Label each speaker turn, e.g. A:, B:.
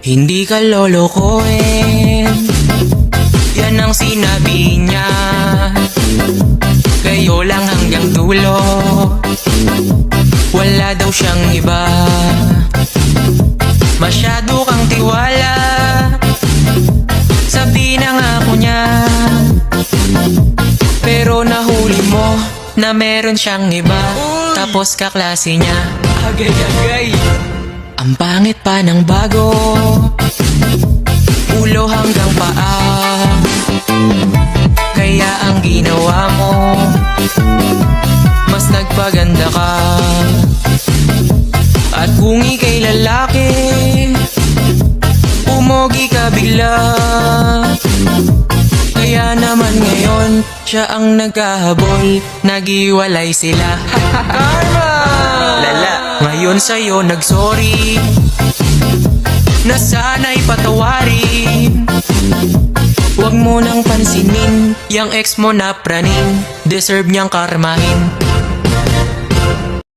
A: Hindi ka lolokohin, yan ang sinabi niya. Kayo lang hanggang dulo, wala daw siyang iba. Masyado kang tiwala, sabi na nga ako niya. Pero nahuli mo na meron siyang iba. Tapos kaklase niya, agay-agay, ang pangit pa ng bago, ulo hanggang paa. Kaya ang ginawa mo, mas nagpaganda ka. At kung ika'y lalaki, umogi ka bigla. Kaya naman ngayon, siya ang nagkahabol, naghiwalay sila. Karma! Lala, ngayon sa'yo nagsorry, na sana'y patawarin. Huwag mo nang pansinin, yang ex mo na praning, deserve niyang karmahin.